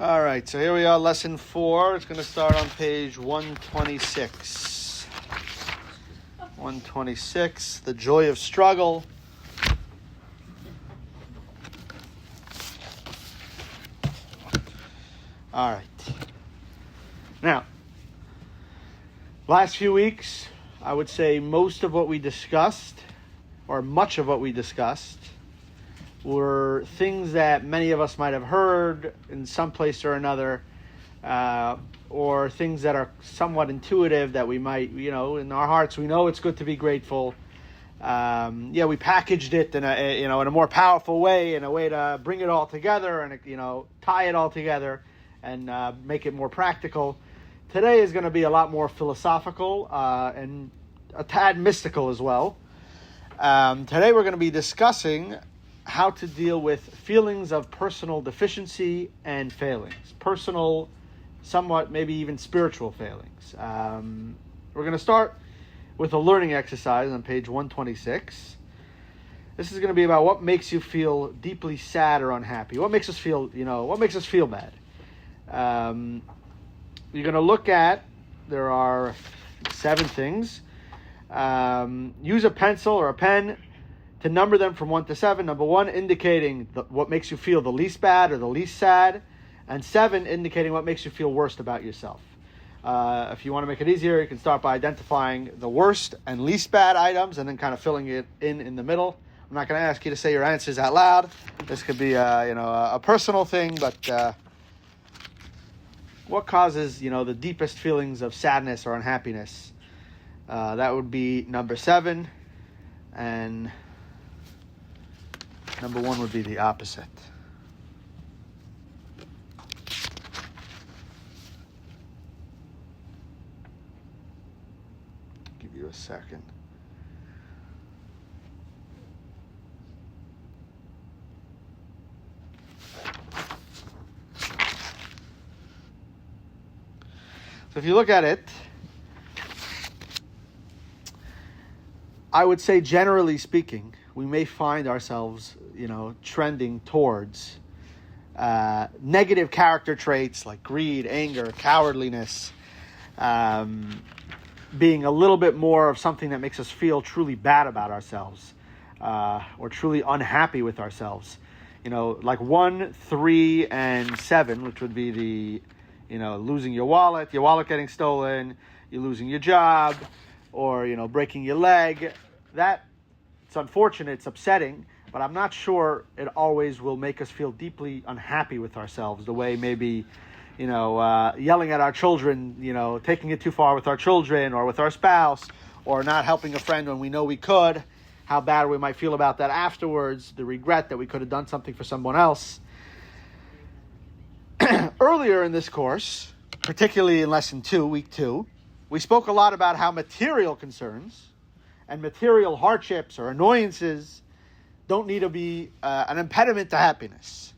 All right, so here we are, lesson 4. It's going to start on page 126. 126, the joy of struggle. All right. Now, last few weeks, I would say most of what we discussed, or much of what we discussed, were things that many of us might have heard in some place or another, or things that are somewhat intuitive that we might, in our hearts, we know it's good to be grateful. We packaged it in a more powerful way, in a way to bring it all together and, tie it all together and make it more practical. Today is going to be a lot more philosophical and a tad mystical as well. Today we're going to be discussing how to deal with feelings of personal deficiency and failings. Personal, somewhat, maybe even spiritual failings. We're going to start with a learning exercise on page 126. This is going to be about what makes you feel deeply sad or unhappy. What makes us feel, what makes us feel bad? You're going to look at, there are 7 things. Use a pencil or a pen to number them from 1 to 7. Number 1 indicating what makes you feel the least bad or the least sad, and 7 indicating what makes you feel worst about yourself. If you want to make it easier, you can start by identifying the worst and least bad items and then kind of filling it in the middle. I'm not going to ask you to say your answers out loud. This could be a personal thing, but what causes the deepest feelings of sadness or unhappiness? That would be number 7, and number 1 would be the opposite. Give you a second. So if you look at it, I would say generally speaking, we may find ourselves, trending towards negative character traits like greed, anger, cowardliness, being a little bit more of something that makes us feel truly bad about ourselves, or truly unhappy with ourselves. Like 1, 3, and 7, which would be the, losing your wallet getting stolen, you losing your job, or, breaking your leg. That, it's unfortunate, it's upsetting, but I'm not sure it always will make us feel deeply unhappy with ourselves, the way maybe, yelling at our children, taking it too far with our children or with our spouse, or not helping a friend when we know we could, how bad we might feel about that afterwards, the regret that we could have done something for someone else. Earlier in this course, particularly in lesson 2, week 2, we spoke a lot about how material concerns and material hardships or annoyances don't need to be an impediment to happiness.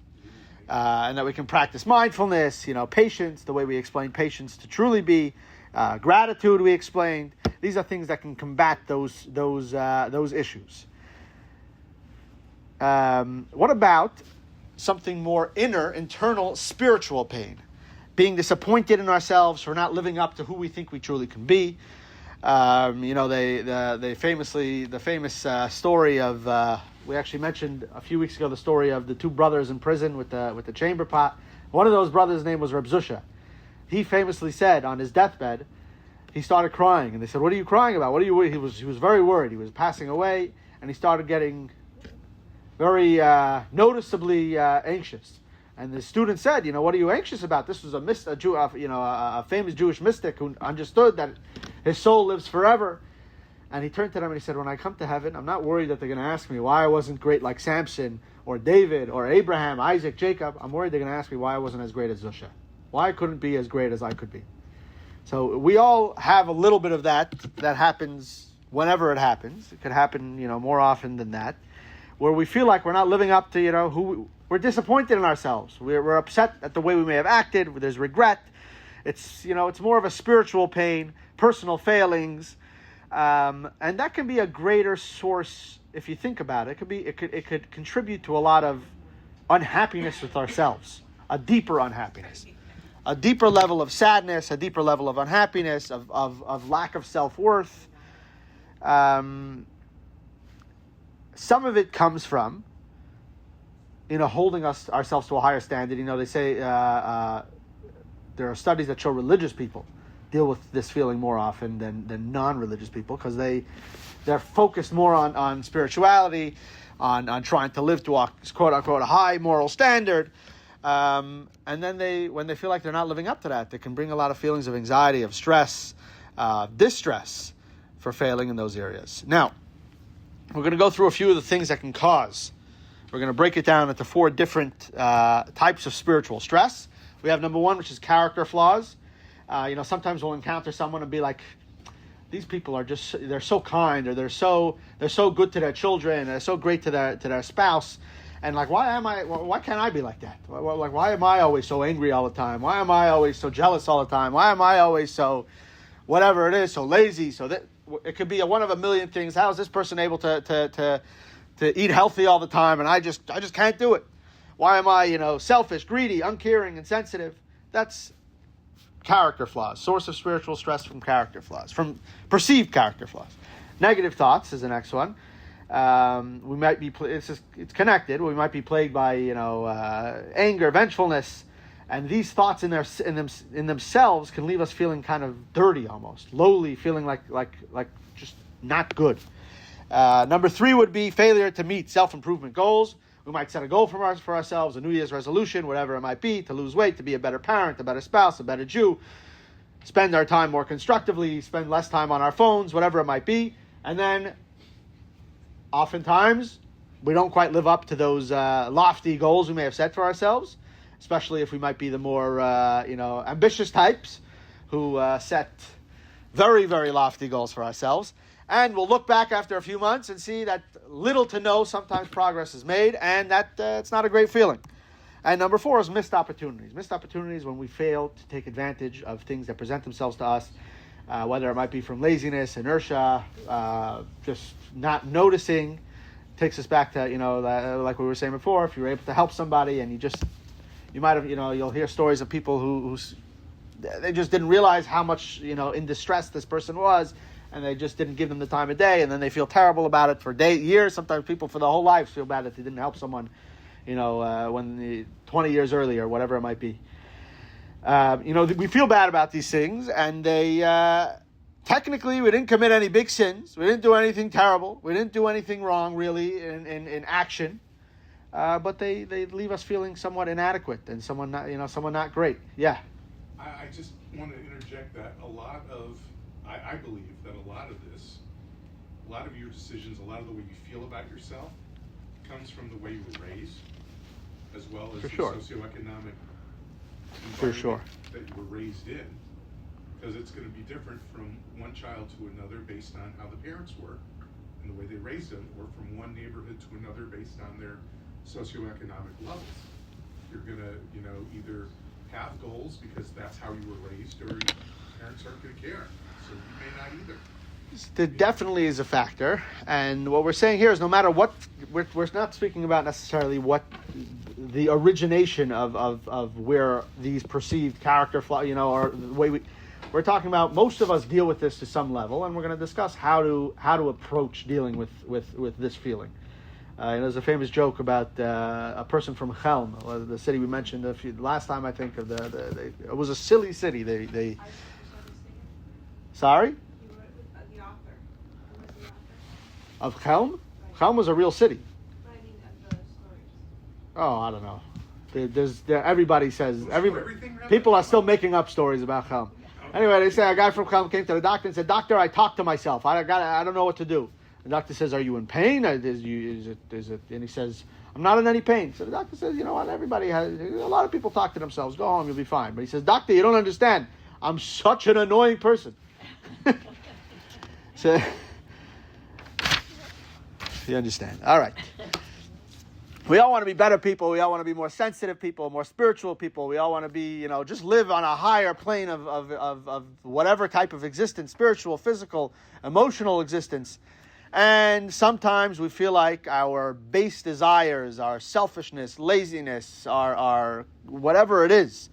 And that we can practice mindfulness, patience, the way we explained patience to truly be, gratitude we explained. These are things that can combat those issues. What about something more internal, spiritual pain? Being disappointed in ourselves for not living up to who we think we truly can be. The famous story of, we actually mentioned a few weeks ago the story of the 2 brothers in prison with the chamber pot. One of those brothers' name was Reb Zusha. He famously said on his deathbed, he started crying, and they said, "What are you crying about? What are you?" He was very worried. He was passing away, and he started getting very noticeably anxious. And the student said, "What are you anxious about?" This was a famous Jewish mystic who understood that his soul lives forever. And he turned to them and he said, "When I come to heaven, I'm not worried that they're going to ask me why I wasn't great like Samson or David or Abraham, Isaac, Jacob. I'm worried they're going to ask me why I wasn't as great as Zusha. Why I couldn't be as great as I could be." So we all have a little bit of that happens whenever it happens. It could happen, more often than that, where we feel like we're not living up to, we're disappointed in ourselves. We're upset at the way we may have acted. There's regret. It's more of a spiritual pain, personal failings, and that can be a greater source if you think about it. It could contribute to a lot of unhappiness with ourselves, a deeper unhappiness, a deeper level of sadness, a deeper level of unhappiness, of lack of self-worth. Some of it comes from, holding ourselves to a higher standard. They say there are studies that show religious people deal with this feeling more often than non-religious people, because they're focused more on spirituality, on trying to live to a quote-unquote high moral standard. And then when they feel like they're not living up to that, they can bring a lot of feelings of anxiety, of stress, distress for failing in those areas. Now, we're going to go through a few of the things that can cause. We're going to break it down into 4 different types of spiritual stress. We have number 1, which is character flaws. Sometimes we'll encounter someone and be like, these people they're so kind, or they're so good to their children, they're so great to their spouse. And like, why can't I be like that? Like, why am I always so angry all the time? Why am I always so jealous all the time? Why am I always so, whatever it is, so lazy? So that it could be one of a million things. How is this person able to eat healthy all the time, and I just can't do it? Why am I, selfish, greedy, uncaring, insensitive? That's character flaws. Source of spiritual stress from character flaws, from perceived character flaws. Negative thoughts is the next one. We might be it's connected. We might be plagued by anger, vengefulness, and these thoughts in themselves can leave us feeling kind of dirty, almost lowly, feeling like just not good. Number 3 would be failure to meet self-improvement goals. We might set a goal for ourselves, a New Year's resolution, whatever it might be, to lose weight, to be a better parent, a better spouse, a better Jew, spend our time more constructively, spend less time on our phones, whatever it might be. And then oftentimes we don't quite live up to those lofty goals we may have set for ourselves, especially if we might be the more ambitious types who set very, very lofty goals for ourselves. And we'll look back after a few months and see that little to no sometimes progress is made, and that it's not a great feeling. And number 4 is missed opportunities. Missed opportunities when we fail to take advantage of things that present themselves to us, whether it might be from laziness, inertia, just not noticing. Takes us back to, like we were saying before, if you were able to help somebody and you might have, you'll hear stories of people who they just didn't realize how much, in distress this person was, and they just didn't give them the time of day, and then they feel terrible about it for years. Sometimes people for their whole lives feel bad that they didn't help someone, 20 years earlier, whatever it might be. We feel bad about these things, and they technically we didn't commit any big sins. We didn't do anything terrible. We didn't do anything wrong, really, in action. But they leave us feeling somewhat inadequate and someone not great. Yeah. I just want to interject that I believe that a lot of your decisions, a lot of the way you feel about yourself comes from the way you were raised, as well as the socioeconomic environment that you were raised in. Because it's going to be different from one child to another based on how the parents were and the way they raised them, or from one neighborhood to another based on their socioeconomic levels. You're going to, either have goals because that's how you were raised, or your parents aren't going to care. So you may not either. There definitely is a factor, and what we're saying here is no matter what, we're not speaking about necessarily what the origination of where these perceived character flaws, or the way we're talking about. Most of us deal with this to some level, and we're going to discuss how to approach dealing with this feeling. There's a famous joke about a person from Chelm, the city we mentioned last time. I think it was a silly city. They sorry. Of Chelm? Right. Chelm was a real city. But I mean, the stories. Oh, I don't know. Everybody says people are still making up stories about Chelm. Okay. Anyway, they say a guy from Chelm came to the doctor and said, "Doctor, I talked to myself. I don't know what to do." The doctor says, "Are you in pain? Is it?" And he says, "I'm not in any pain." So the doctor says, "You know what? A lot of people talk to themselves. Go home, you'll be fine." But he says, "Doctor, you don't understand. I'm such an annoying person." So. You understand? All right. We all want to be better people. We all want to be more sensitive people, more spiritual people. We all want to be, just live on a higher plane of whatever type of existence, spiritual, physical, emotional existence. And sometimes we feel like our base desires, our selfishness, laziness, our whatever it is,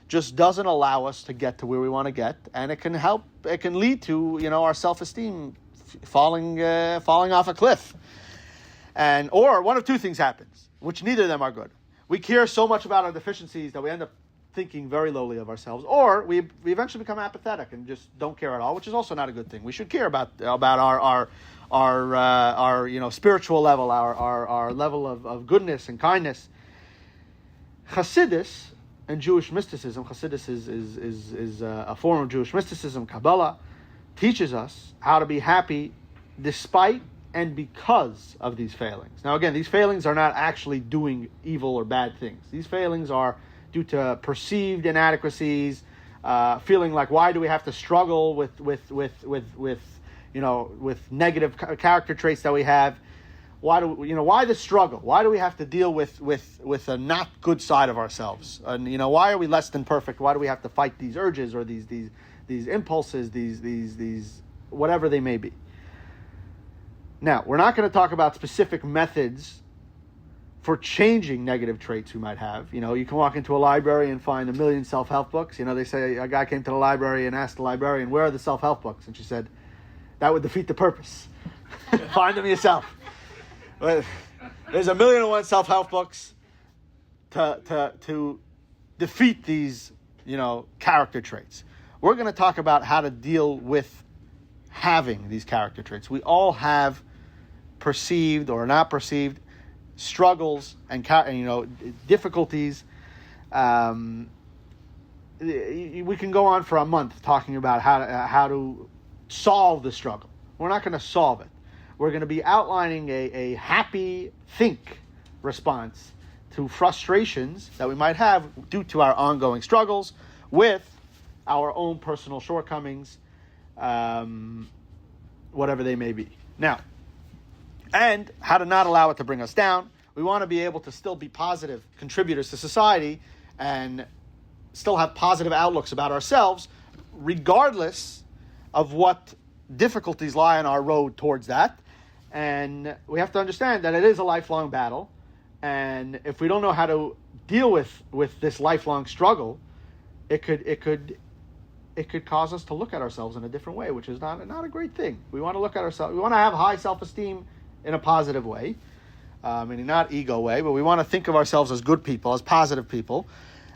just doesn't allow us to get to where we want to get, and it can lead to, our self-esteem falling off a cliff. Or one of two things happens, which neither of them are good. We care so much about our deficiencies that we end up thinking very lowly of ourselves, or we eventually become apathetic and just don't care at all, which is also not a good thing. We should care about our spiritual level, our level of goodness and kindness. Chassidus and Jewish mysticism, Chassidus is a form of Jewish mysticism, Kabbalah, teaches us how to be happy despite and because of these failings. Now again, these failings are not actually doing evil or bad things. These failings are due to perceived inadequacies, feeling like, why do we have to struggle with negative character traits that we have? Why the struggle? Why do we have to deal with a not good side of ourselves? And why are we less than perfect? Why do we have to fight these urges or these impulses, these whatever they may be? Now, we're not going to talk about specific methods for changing negative traits we might have. You can walk into a library and find a million self-help books. They say a guy came to the library and asked the librarian, "Where are the self-help books?" And she said, "That would defeat the purpose. Find them yourself." But there's 1,000,001 self-help books to defeat these, character traits. We're going to talk about how to deal with having these character traits. We all have perceived or not perceived struggles and difficulties. We can go on for a month talking about how to solve the struggle. We're not going to solve it. We're going to be outlining a happy think response to frustrations that we might have due to our ongoing struggles with our own personal shortcomings, whatever they may be. Now, and how to not allow it to bring us down. We want to be able to still be positive contributors to society and still have positive outlooks about ourselves, regardless of what difficulties lie on our road towards that. And we have to understand that it is a lifelong battle. And if we don't know how to deal with this lifelong struggle, it could cause us to look at ourselves in a different way, which is not a great thing. We want to look at ourselves. We want to have high self-esteem in a positive way, meaning not ego way, but we want to think of ourselves as good people, as positive people.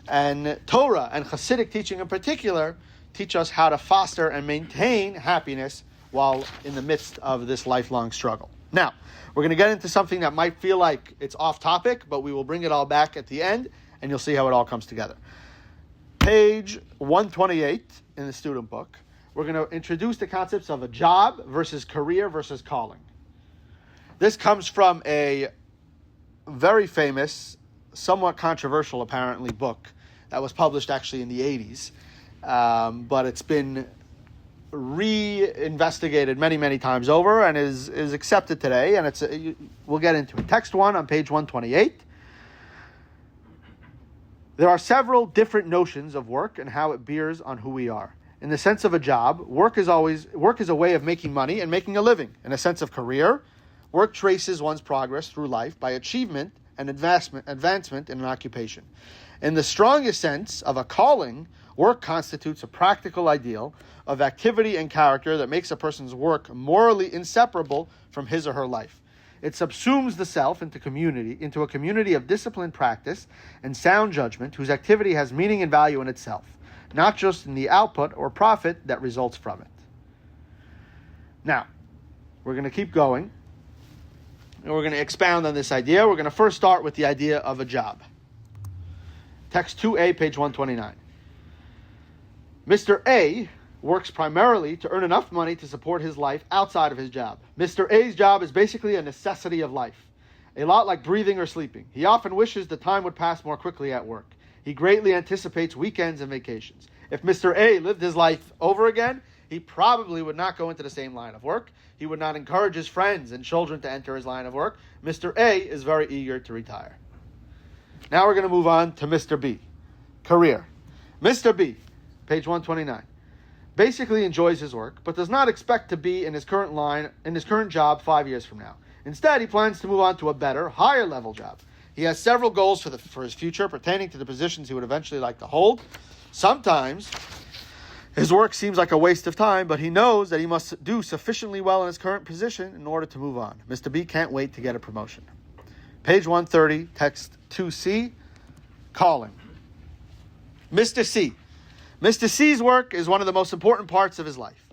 And Torah and Hasidic teaching in particular teach us how to foster and maintain happiness while in the midst of this lifelong struggle. Now, we're going to get into something that might feel like it's off topic, but we will bring it all back at the end, and you'll see how it all comes together. Page 128 in the student book, we're going to introduce the concepts of a job versus career versus calling. This comes from a very famous, somewhat controversial, apparently, book that was published actually in the 80s, but it's been re-investigated many, many times over and is accepted today, and we'll get into it. Text 1 on page 128. There are several different notions of work and how it bears on who we are. In the sense of a job, work is a way of making money and making a living. In a sense of career, work traces one's progress through life by achievement and advancement in an occupation. In the strongest sense of a calling, work constitutes a practical ideal of activity and character that makes a person's work morally inseparable from his or her life. It subsumes the self into a community of disciplined practice and sound judgment whose activity has meaning and value in itself, not just in the output or profit that results from it. Now, we're going to keep going, and we're going to expound on this idea. We're going to first start with the idea of a job. Text 2a, page 129. Mr. A works primarily to earn enough money to support his life outside of his job. Mr. A's job is basically a necessity of life, a lot like breathing or sleeping. He often wishes the time would pass more quickly at work. He greatly anticipates weekends and vacations. If Mr. A lived his life over again, he probably would not go into the same line of work. He would not encourage his friends and children to enter his line of work. Mr. A is very eager to retire. Now we're going to move on to Mr. B. Career. Mr. B, page 129. basically enjoys his work, but does not expect to be in his current job 5 years from now. Instead, he plans to move on to a better, higher level job. He has several goals for his future pertaining to the positions he would eventually like to hold. Sometimes his work seems like a waste of time, but he knows that he must do sufficiently well in his current position in order to move on. Mr. B can't wait to get a promotion. Page 130, text 2C, calling. Mr. C. Mr. C's work is one of the most important parts of his life.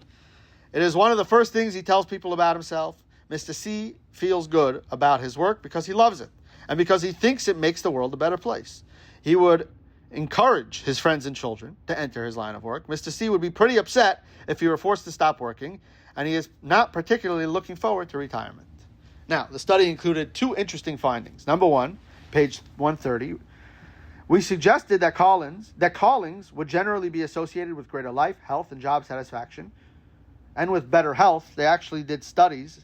It is one of the first things he tells people about himself. Mr. C feels good about his work because he loves it and because he thinks it makes the world a better place. He would encourage his friends and children to enter his line of work. Mr. C would be pretty upset if he were forced to stop working, and he is not particularly looking forward to retirement. Now, the study included two interesting findings. Number one, page 130, we suggested that callings would generally be associated with greater life, health, and job satisfaction, and with better health. They actually did studies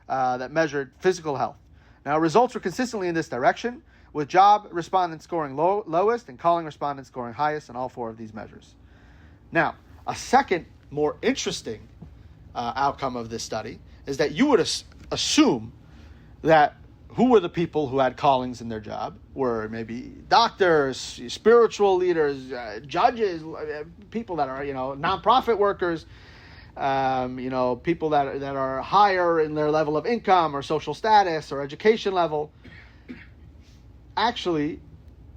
that measured physical health. Now, results were consistently in this direction, with job respondents scoring lowest and calling respondents scoring highest in all four of these measures. Now, a second, more interesting outcome of this study is that you would assume that who were the people who had callings in their job were maybe doctors, spiritual leaders, judges, people that are, nonprofit workers, people that are higher in their level of income or social status or education level. Actually,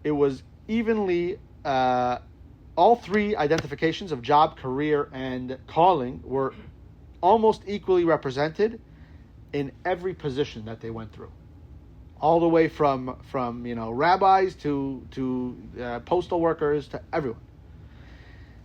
it was evenly, all three identifications of job, career, and calling were almost equally represented in every position that they went through. All the way from rabbis to postal workers to everyone.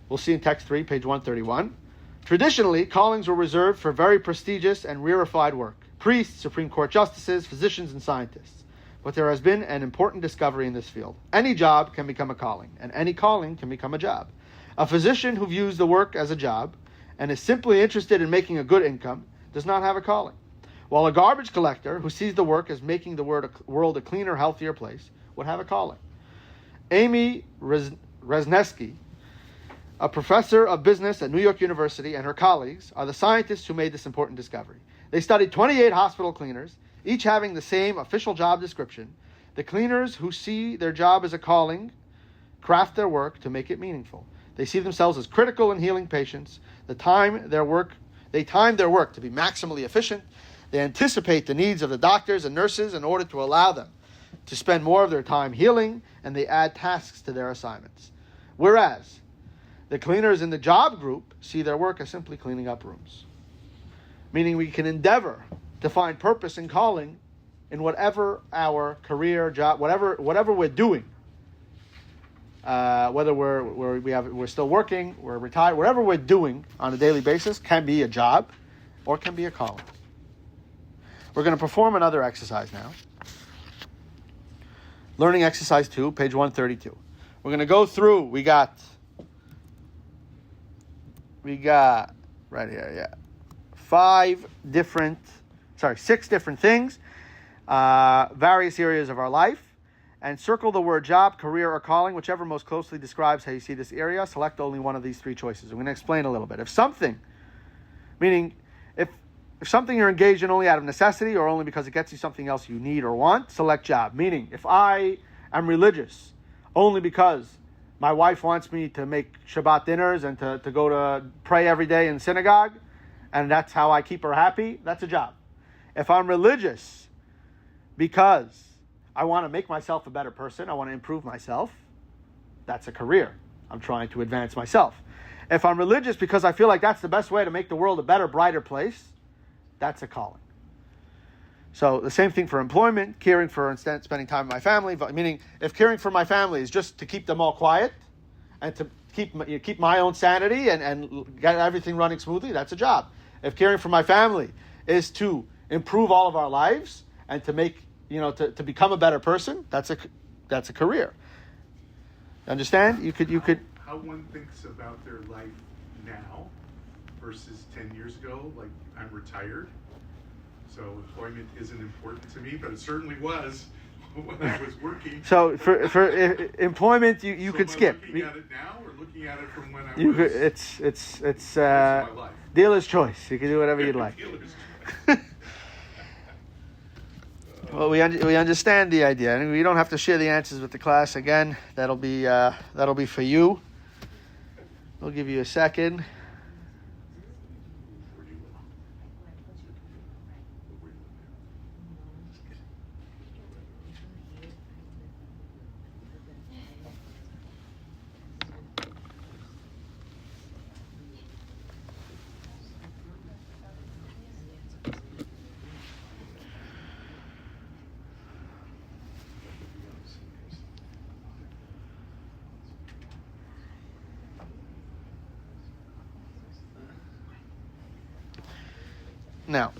We'll see in text 3, page 131. Traditionally, callings were reserved for very prestigious and rarefied work. Priests, Supreme Court justices, physicians, and scientists. But there has been an important discovery in this field. Any job can become a calling, and any calling can become a job. A physician who views the work as a job and is simply interested in making a good income does not have a calling. While a garbage collector who sees the work as making the world a cleaner, healthier place would have a calling. Amy Resnesky, a professor of business at New York University, and her colleagues are the scientists who made this important discovery. They studied 28 hospital cleaners, each having the same official job description. The cleaners who see their job as a calling craft their work to make it meaningful. They see themselves as critical in healing patients. They time their work to be maximally efficient. They anticipate the needs of the doctors and nurses in order to allow them to spend more of their time healing, and they add tasks to their assignments. Whereas the cleaners in the job group see their work as simply cleaning up rooms. Meaning we can endeavor to find purpose and calling in whatever our career, job, whatever we're doing. Whether we're still working, we're retired, whatever we're doing on a daily basis can be a job or can be a calling. We're going to perform another exercise now. Learning exercise 2, page 132. We're going to go through, we got right here, 6 different things, various areas of our life, and circle the word job, career, or calling, whichever most closely describes how you see this area. Select only one of these 3 choices. I'm going to explain a little bit. If something you're engaged in only out of necessity or only because it gets you something else you need or want, select job. Meaning, if I am religious only because my wife wants me to make Shabbat dinners and to go to pray every day in synagogue, and that's how I keep her happy, that's a job. If I'm religious because I want to make myself a better person, I want to improve myself, that's a career. I'm trying to advance myself. If I'm religious because I feel like that's the best way to make the world a better, brighter place, that's a calling. So the same thing for employment, caring for instead spending time with my family. Meaning, if caring for my family is just to keep them all quiet and to keep my own sanity and get everything running smoothly, that's a job. If caring for my family is to improve all of our lives and to make to become a better person, that's a career. Understand? You could. How one thinks about their life now versus 10 years ago, like I'm retired, so employment isn't important to me, but it certainly was when I was working. So for employment, you So could am I skip. looking at it now or looking at it from when I You was? could, it's Most of my life. dealer's choice. You can do whatever you'd like. Dealer's choice. Well, we understand the idea, and we don't have to share the answers with the class again. That'll be for you. We'll give you a second. Where do you live? Where do you live Now,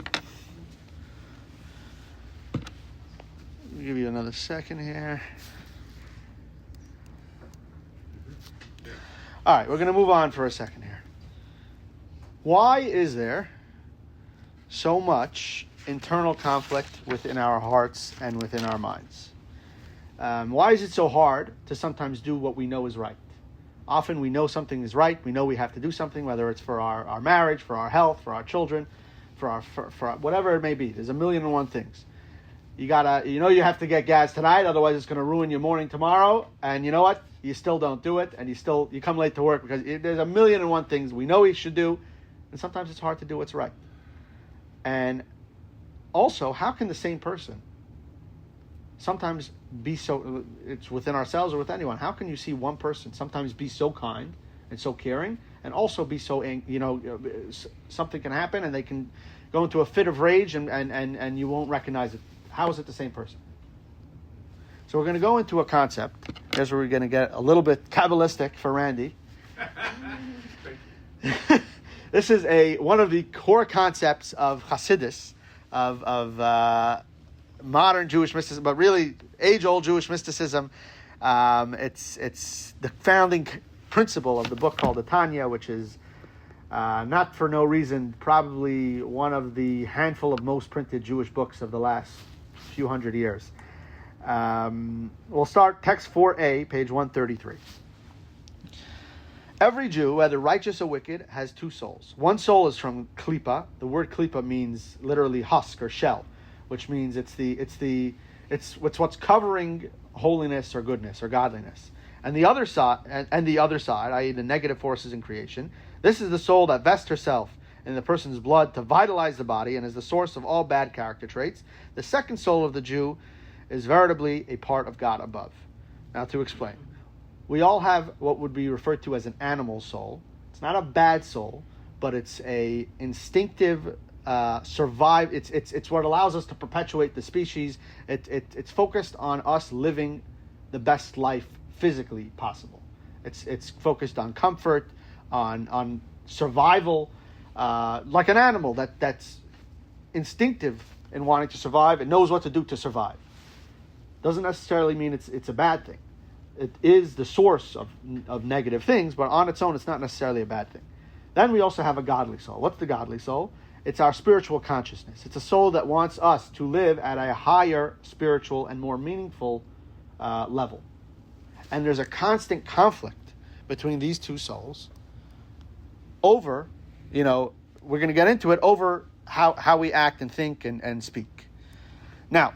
we'll give you another second here. All right, we're going to move on for a second here. Why is there so much internal conflict within our hearts and within our minds? Why is it so hard to sometimes do what we know is right? Often we know something is right. We know we have to do something, whether it's for our marriage, for our health, for our children, for whatever it may be. There's a million and one things. You have to get gas tonight, otherwise it's going to ruin your morning tomorrow. And you know what? You still don't do it, and you come late to work because there's a million and one things we know we should do, and sometimes it's hard to do what's right. And also, how can the same person sometimes be so? It's within ourselves or with anyone. How can you see one person sometimes be so kind and so caring, and also be so something can happen and they can go into a fit of rage and you won't recognize it. How is it the same person? So we're going to go into a concept. Here's where we're going to get a little bit Kabbalistic for Randy. This is one of the core concepts of Hasidus, of modern Jewish mysticism, but really age-old Jewish mysticism. It's the founding principle of the book called the Tanya, which is not for no reason probably one of the handful of most printed Jewish books of the last few hundred years. We'll start text 4a, page 133. Every Jew, whether righteous or wicked, has two souls. One soul is from klipa. The word klipa means literally husk or shell, which means it's what's covering holiness or goodness or godliness. And the other side, i.e., the negative forces in creation, this is the soul that vests herself in the person's blood to vitalize the body and is the source of all bad character traits. The second soul of the Jew is veritably a part of God above. Now, to explain, we all have what would be referred to as an animal soul. It's not a bad soul, but it's a instinctive survive. It's what allows us to perpetuate the species. It's focused on us living the best life physically possible. It's focused on comfort, on survival, like an animal that's instinctive in wanting to survive and knows what to do to survive. Doesn't necessarily mean it's a bad thing. It is the source of negative things, but on its own, it's not necessarily a bad thing. Then we also have a godly soul. What's the godly soul? It's our spiritual consciousness. It's a soul that wants us to live at a higher spiritual and more meaningful level. And there's a constant conflict between these two souls over, we're going to get into it, over how we act and think and speak. Now,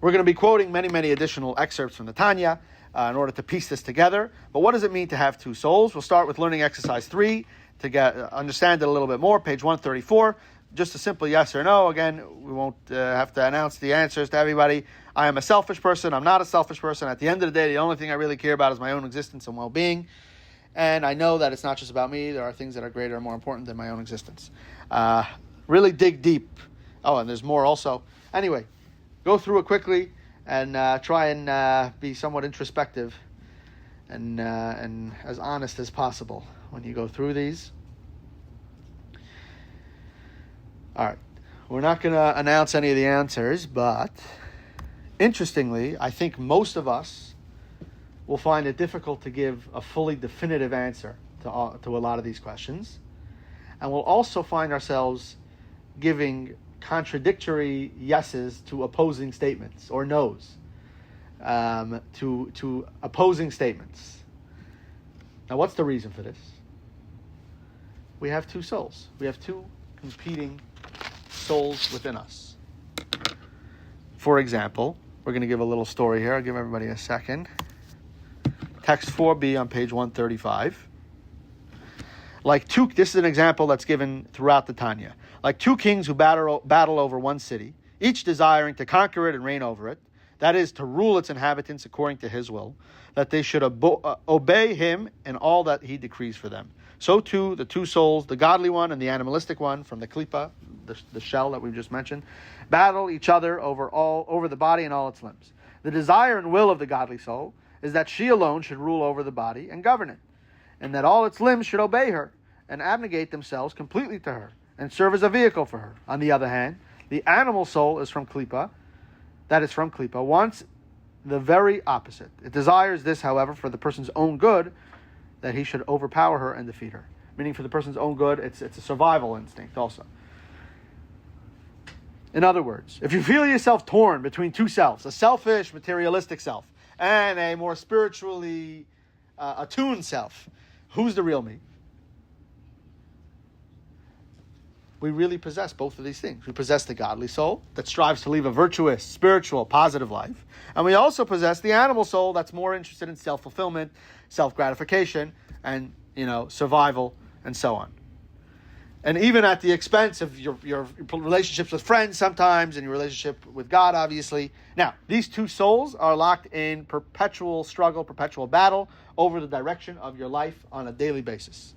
we're going to be quoting many, many additional excerpts from the Tanya in order to piece this together. But what does it mean to have two souls? We'll start with learning exercise 3 to understand it a little bit more, page 134. Just a simple yes or no. Again, we won't have to announce the answers to everybody. I am a selfish person. I'm not a selfish person. At the end of the day, the only thing I really care about is my own existence and well-being. And I know that it's not just about me. There are things that are greater and more important than my own existence. Really dig deep. Oh, and there's more also. Anyway, go through it quickly and try and be somewhat introspective and as honest as possible when you go through these. All right. We're not going to announce any of the answers, but interestingly, I think most of us will find it difficult to give a fully definitive answer to a lot of these questions. And we'll also find ourselves giving contradictory yeses to opposing statements, or no's to opposing statements. Now, what's the reason for this? We have two souls. We have two competing souls within us. For example, we're going to give a little story here. I'll give everybody a second. Text 4b on page 135. This is an example that's given throughout the Tanya. Like two kings who battle over one city, each desiring to conquer it and reign over it, that is, to rule its inhabitants according to his will, that they should obey him in all that he decrees for them. So too, the two souls, the godly one and the animalistic one from the klipa, the shell that we've just mentioned, battle each other over the body and all its limbs. The desire and will of the godly soul is that she alone should rule over the body and govern it, and that all its limbs should obey her and abnegate themselves completely to her and serve as a vehicle for her. On the other hand, the animal soul is from klipa, wants the very opposite. It desires this, however, for the person's own good, that he should overpower her and defeat her. Meaning for the person's own good, it's a survival instinct also. In other words, if you feel yourself torn between two selves, a selfish, materialistic self, and a more spiritually attuned self, who's the real me? We really possess both of these things. We possess the godly soul that strives to live a virtuous, spiritual, positive life. And we also possess the animal soul that's more interested in self-fulfillment, self-gratification, and, survival, and so on. And even at the expense of your relationships with friends sometimes, and your relationship with God, obviously. Now, these two souls are locked in perpetual struggle, perpetual battle over the direction of your life on a daily basis.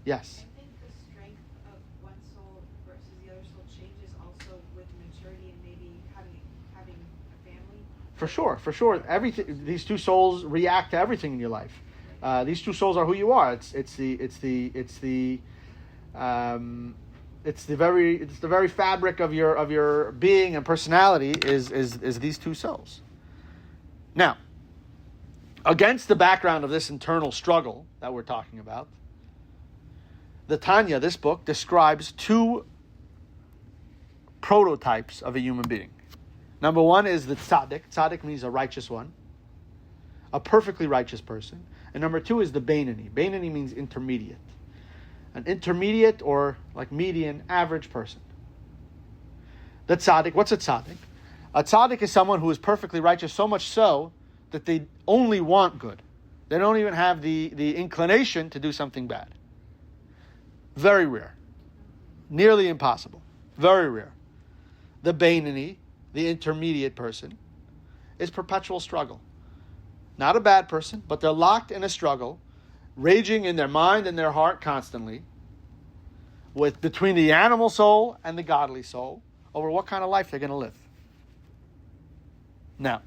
Yes? I think the strength of one soul versus the other soul changes also with maturity and maybe having a family. For sure. Everything. These two souls react to everything in your life. These two souls are who you are. It's the very fabric of your being and personality is these two souls. Now, against the background of this internal struggle that we're talking about, the Tanya, this book, describes two prototypes of a human being. Number one is the tzaddik. Tzaddik means a righteous one, a perfectly righteous person. And number two is the Beinani. Beinani means intermediate. An intermediate or like median, average person. The tzaddik, what's a tzaddik? A tzaddik is someone who is perfectly righteous, so much so that they only want good. They don't even have the inclination to do something bad. Very rare. Nearly impossible. Very rare. The Beinani, the intermediate person, is perpetual struggle. Not a bad person, but they're locked in a struggle, raging in their mind and their heart constantly, between the animal soul and the godly soul, over what kind of life they're going to live. Now,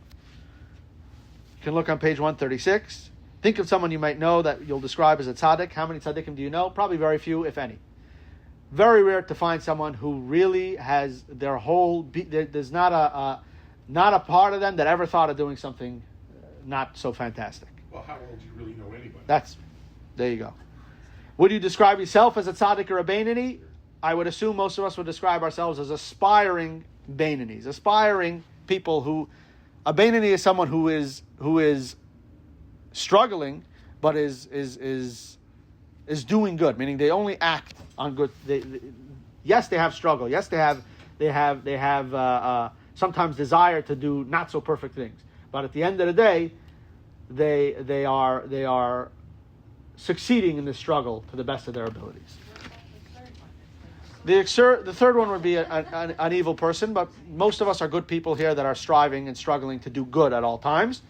you can look on page 136. Think of someone you might know that you'll describe as a tzaddik. How many tzaddikim do you know? Probably very few, if any. Very rare to find someone who really has their whole... There's not a part of them that ever thought of doing something not so fantastic. Well, how well do you really know anybody? There you go. Would you describe yourself as a tzaddik or a Beinani? I would assume most of us would describe ourselves as aspiring Beinanis, aspiring people who... A Beinani is someone who is struggling, but is doing good, meaning they only act on good. Yes, they have struggle. Yes, they have sometimes desire to do not so perfect things. But at the end of the day, they are succeeding in the struggle to the best of their abilities. The third one would be an evil person, but most of us are good people here that are striving and struggling to do good at all times.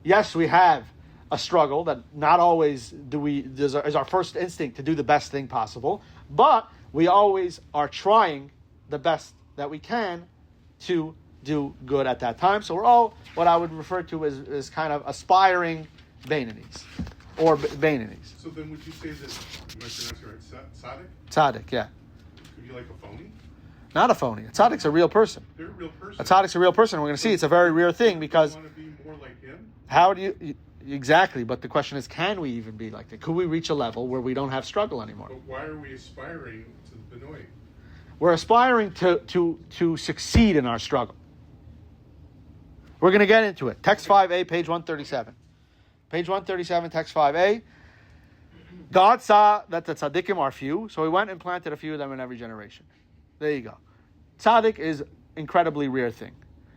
Yes, we have a struggle that not always is our first instinct to do the best thing possible, but we always are trying the best that we can to do good at that time. So we're all what I would refer to as kind of aspiring Beinanis, or Beinanis. So then would you say that, am I pronouncing it right, tzaddik? Tzaddik, yeah. Could be like a phony? Not a phony. A tzaddik's a real person. They're a real person. A tzaddik's a real person. We're going to see it's a very rare thing because... You want to be more like him? How do you... Exactly, but the question is, can we even be like that? Could we reach a level where we don't have struggle anymore? But why are we aspiring to the Benoi? We're aspiring to succeed in our struggle. We're going to get into it. Text 5a, page 137. Page 137, text 5a. God saw that the tzaddikim are few, so he went and planted a few of them in every generation. There you go. Tzaddik is an incredibly rare thing.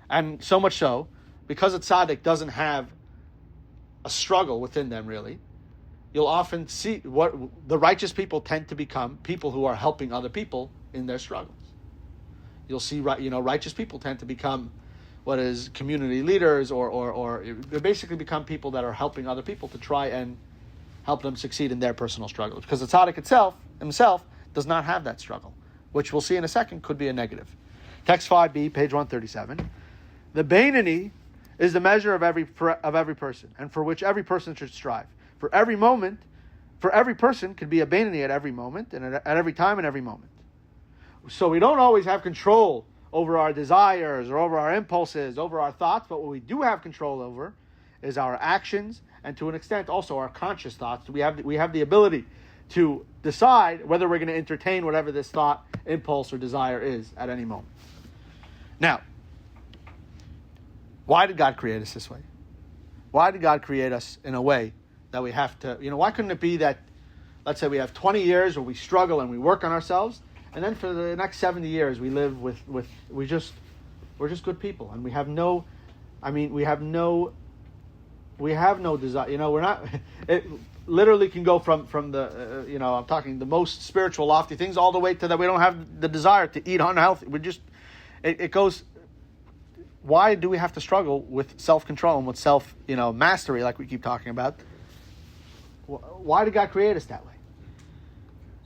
And so much so, because a tzaddik doesn't have a struggle within them really, you'll often see what the righteous people tend to become people who are helping other people in their struggles. You'll see, righteous people tend to become what is community leaders, or they basically become people that are helping other people to try and help them succeed in their personal struggles. Because the tzaddik himself does not have that struggle, which we'll see in a second could be a negative. Text 5b, page 137. The Beinoni is the measure of every person, and for which every person should strive. For every person could be a Beinoni at every moment, and at every time and every moment. So we don't always have control over our desires or over our impulses, over our thoughts, but what we do have control over is our actions, and to an extent also our conscious thoughts. We have the ability to decide whether we're going to entertain whatever this thought, impulse, or desire is at any moment. Now, why did God create us this way? Why did God create us in a way that we have to, why couldn't it be that, let's say we have 20 years where we struggle and we work on ourselves, and then for the next 70 years we live we're just good people, and we have no desire. We're not, it literally can go from the, I'm talking the most spiritual, lofty things all the way to that we don't have the desire to eat unhealthy. It goes, why do we have to struggle with self-control and with mastery like we keep talking about? Why did God create us that way?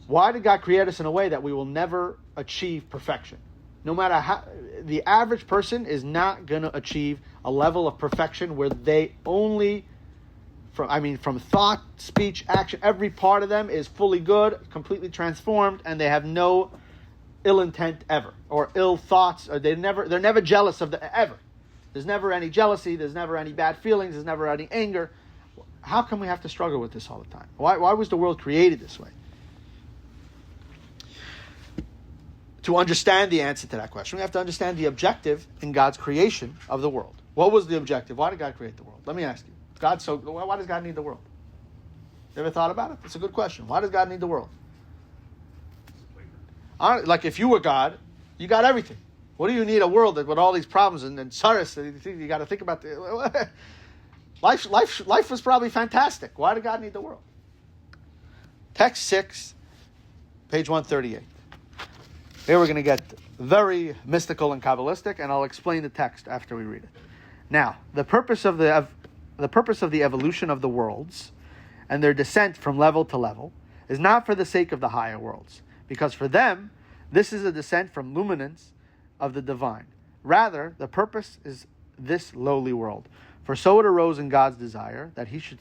Why did God create us in a way that we will never achieve perfection? No matter how, the average person is not going to achieve a level of perfection where they only, from thought, speech, action, every part of them is fully good, completely transformed, and they have no ill intent ever, or ill thoughts, or they're never jealous of ever. There's never any jealousy, there's never any bad feelings, there's never any anger. How come we have to struggle with this all the time? Why was the world created this way? To understand the answer to that question, we have to understand the objective in God's creation of the world. What was the objective? Why did God create the world? Let me ask you. Why does God need the world? You ever thought about it? It's a good question. Why does God need the world? Like if you were God, you got everything. What do you need a world with all these problems and tsaris? You got to think about life was probably fantastic. Why did God need the world? Text 6, page 138. Here we're going to get very mystical and Kabbalistic, and I'll explain the text after we read it. Now, the purpose of the evolution of the worlds and their descent from level to level is not for the sake of the higher worlds, because for them, this is a descent from luminance of the divine. Rather, the purpose is this lowly world. For so it arose in God's desire that he should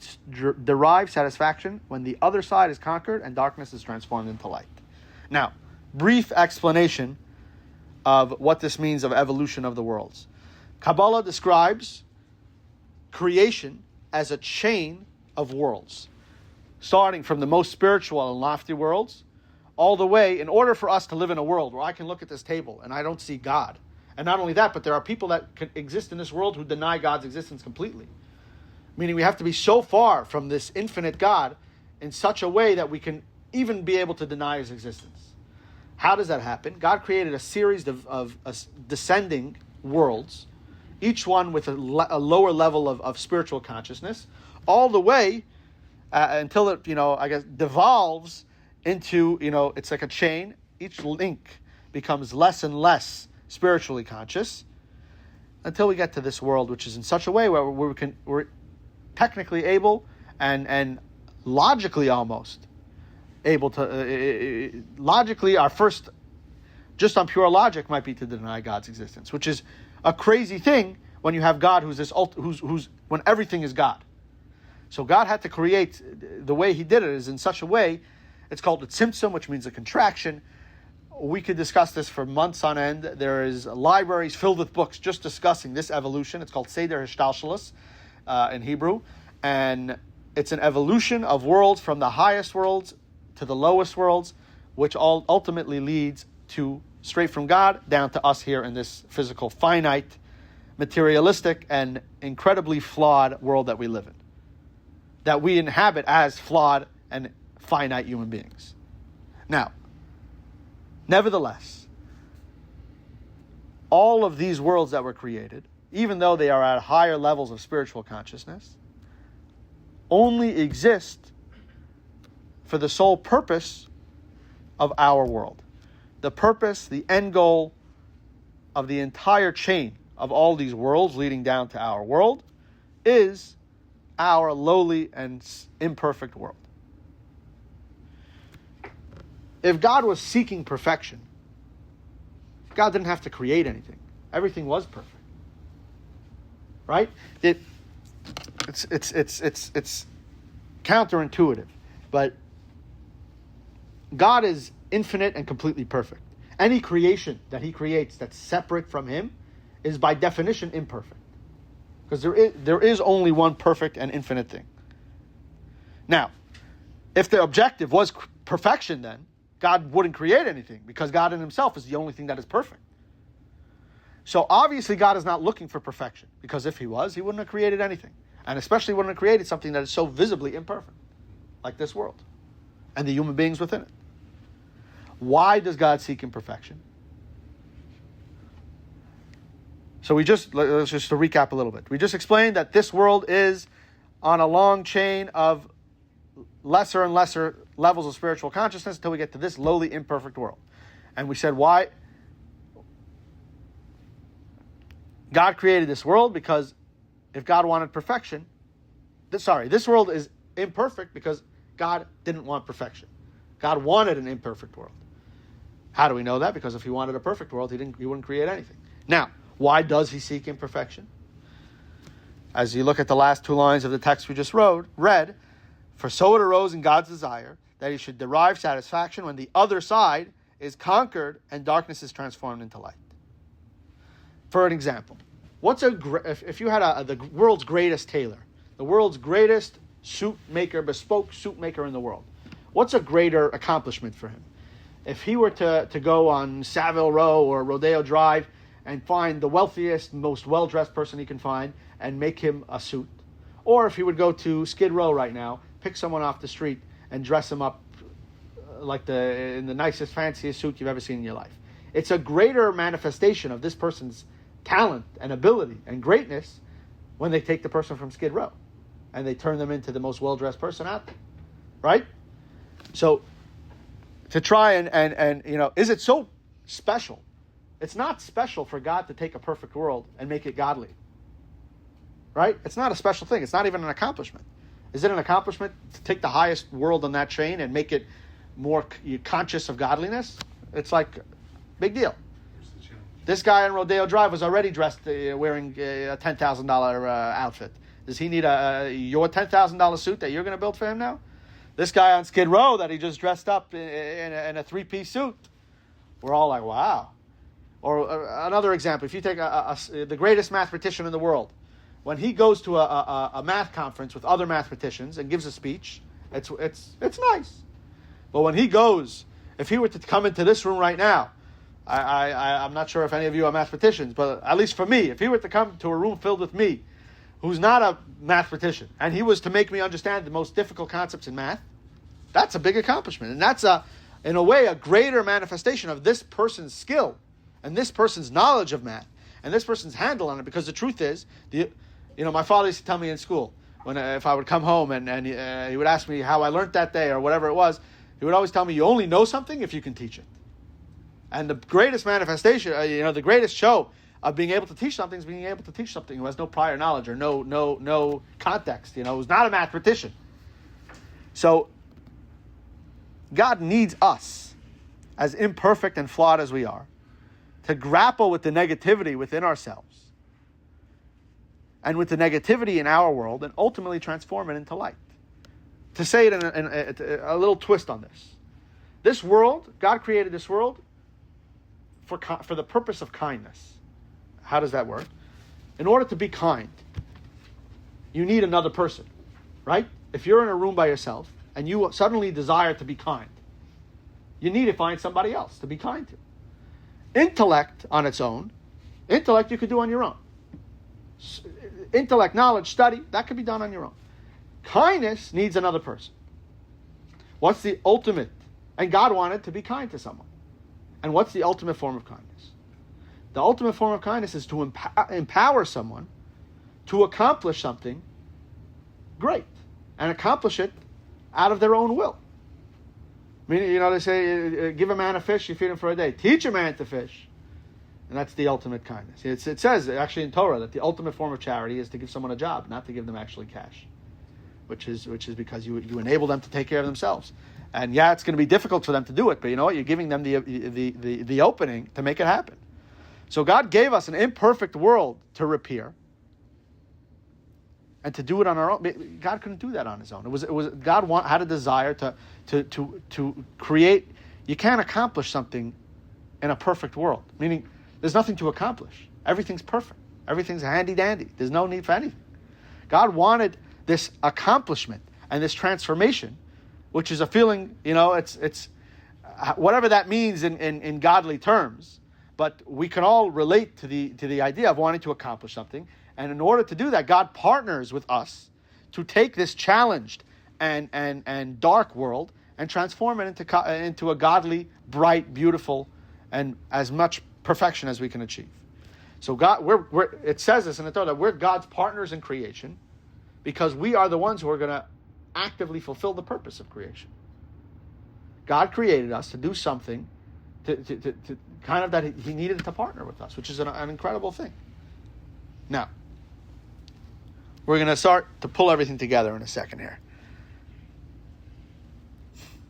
derive satisfaction when the other side is conquered and darkness is transformed into light. Now, brief explanation of what this means of evolution of the worlds. Kabbalah describes creation as a chain of worlds, starting from the most spiritual and lofty worlds, all the way, in order for us to live in a world where I can look at this table and I don't see God. And not only that, but there are people that can exist in this world who deny God's existence completely. Meaning we have to be so far from this infinite God in such a way that we can even be able to deny his existence. How does that happen? God created a series of descending worlds, each one with a lower level of spiritual consciousness, all the way until it, devolves into, it's like a chain. Each link becomes less and less spiritually conscious until we get to this world, which is in such a way where we're technically able and logically almost able to, logically our first, just on pure logic, might be to deny God's existence, which is a crazy thing when you have God who's when everything is God. So God had to create, the way he did it is in such a way, it's called a tzimtzum, which means a contraction. We could discuss this for months on end. There is libraries filled with books just discussing this evolution. It's called Seder Hishtalshelus in Hebrew. And it's an evolution of worlds from the highest worlds to the lowest worlds, which all ultimately leads to straight from God down to us here in this physical, finite, materialistic, and incredibly flawed world that we live in, that we inhabit as flawed and finite human beings. Now, nevertheless, all of these worlds that were created, even though they are at higher levels of spiritual consciousness, only exist for the sole purpose of our world. The purpose, the end goal of the entire chain of all these worlds leading down to our world is our lowly and imperfect world. If God was seeking perfection, God didn't have to create anything. Everything was perfect. Right? It's counterintuitive, but God is infinite and completely perfect. Any creation that he creates that's separate from him is by definition imperfect. Because there is only one perfect and infinite thing. Now, if the objective was perfection, then God wouldn't create anything, because God in himself is the only thing that is perfect. So obviously God is not looking for perfection, because if he was, he wouldn't have created anything. And especially wouldn't have created something that is so visibly imperfect, like this world, and the human beings within it. Why does God seek imperfection? So let's just to recap a little bit. We just explained that this world is on a long chain of lesser and lesser levels of spiritual consciousness until we get to this lowly, imperfect world. And we said why God created this world, because if God wanted perfection, this world is imperfect because God didn't want perfection. God wanted an imperfect world. How do we know that? Because if he wanted a perfect world, he wouldn't create anything. Now, why does he seek imperfection? As you look at the last two lines of the text we just read, for so it arose in God's desire that he should derive satisfaction when the other side is conquered and darkness is transformed into light. For an example, if you had the world's greatest tailor, the world's greatest suit maker, bespoke suit maker in the world, what's a greater accomplishment for him? If he were to go on Savile Row or Rodeo Drive and find the wealthiest, most well-dressed person he can find and make him a suit, or if he would go to Skid Row right now, pick someone off the street and dress him up like in the nicest, fanciest suit you've ever seen in your life. It's a greater manifestation of this person's talent and ability and greatness when they take the person from Skid Row and they turn them into the most well-dressed person out there. Right? So, to try and is it so special? It's not special for God to take a perfect world and make it godly. Right? It's not a special thing. It's not even an accomplishment. Is it an accomplishment to take the highest world on that chain and make it more conscious of godliness? It's like, big deal. This guy on Rodeo Drive was already dressed wearing a $10,000 outfit. Does he need your $10,000 suit that you're going to build for him now? This guy on Skid Row that he just dressed up in a three-piece suit, we're all like, wow. Or another example, if you take the greatest mathematician in the world, when he goes to a math conference with other mathematicians and gives a speech, it's nice. But when he goes, if he were to come into this room right now, I'm not sure if any of you are mathematicians, but at least for me, if he were to come to a room filled with me, who's not a mathematician, and he was to make me understand the most difficult concepts in math, that's a big accomplishment. And that's, in a way, a greater manifestation of this person's skill and this person's knowledge of math and this person's handle on it. Because the truth is, my father used to tell me in school, if I would come home and he would ask me how I learned that day or whatever it was, he would always tell me, you only know something if you can teach it. And the greatest manifestation, the greatest show of being able to teach something is being able to teach something who has no prior knowledge or no context, who's not a mathematician. So God needs us, as imperfect and flawed as we are, to grapple with the negativity within ourselves and with the negativity in our world and ultimately transform it into light. To say it in a little twist on this. This world, God created this world for the purpose of kindness. How does that work? In order to be kind, you need another person, right? If you're in a room by yourself and you suddenly desire to be kind, you need to find somebody else to be kind to. Intellect on its own, intellect you could do on your own. Intellect, knowledge, study, that could be done on your own. Kindness needs another person. What's the ultimate? And God wanted to be kind to someone. And what's the ultimate form of kindness? The ultimate form of kindness is to empower someone to accomplish something great and accomplish it out of their own will. I mean, they say, give a man a fish, you feed him for a day. Teach a man to fish. And that's the ultimate kindness. It says, actually in Torah, that the ultimate form of charity is to give someone a job, not to give them actually cash. Which is because you enable them to take care of themselves. And yeah, it's going to be difficult for them to do it, but you know what? You're giving them the opening to make it happen. So God gave us an imperfect world to repair. And to do it on our own, God couldn't do that on His own. It was God had a desire to create. You can't accomplish something in a perfect world. Meaning, there's nothing to accomplish. Everything's perfect. Everything's handy dandy. There's no need for anything. God wanted this accomplishment and this transformation, which is a feeling. It's whatever that means in godly terms. But we can all relate to the idea of wanting to accomplish something. And in order to do that, God partners with us to take this challenged and dark world and transform it into a godly, bright, beautiful, and as much perfection as we can achieve. So God, it says this in the Torah that we're God's partners in creation because we are the ones who are going to actively fulfill the purpose of creation. God created us to do something to kind of that He needed to partner with us, which is an incredible thing. Now, we're going to start to pull everything together in a second here.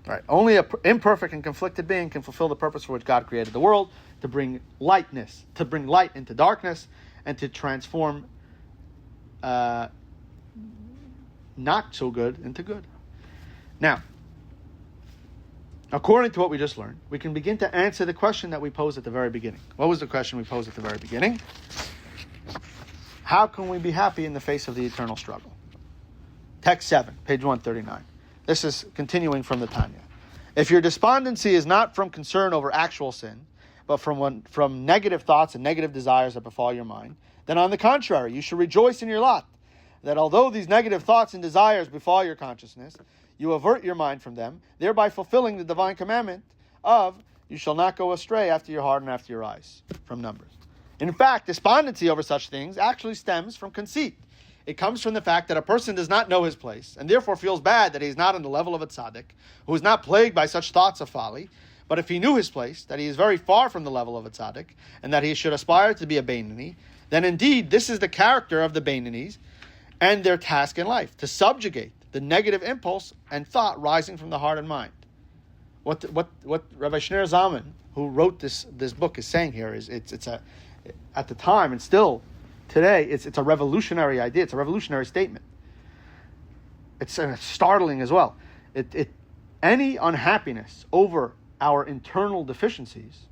All right. Only an imperfect and conflicted being can fulfill the purpose for which God created the world, to bring light into darkness, and to transform not so good into good. Now, according to what we just learned, we can begin to answer the question that we posed at the very beginning. What was the question we posed at the very beginning? How can we be happy in the face of the eternal struggle? Text 7, page 139. This is continuing from the Tanya. If your despondency is not from concern over actual sin, but from negative thoughts and negative desires that befall your mind, then on the contrary, you should rejoice in your lot, that although these negative thoughts and desires befall your consciousness, you avert your mind from them, thereby fulfilling the divine commandment of, you shall not go astray after your heart and after your eyes, from Numbers. In fact, despondency over such things actually stems from conceit. It comes from the fact that a person does not know his place, and therefore feels bad that he is not on the level of a tzaddik, who is not plagued by such thoughts of folly. But if he knew his place, that he is very far from the level of a tzaddik, and that he should aspire to be a Beinoni, then indeed this is the character of the Beinonis and their task in life, to subjugate the negative impulse and thought rising from the heart and mind. What Rabbi Shneur Zalman, who wrote this book, is saying here is it's at the time and still today it's a revolutionary idea. It's a revolutionary statement. It's startling as well. Any unhappiness over our internal deficiencies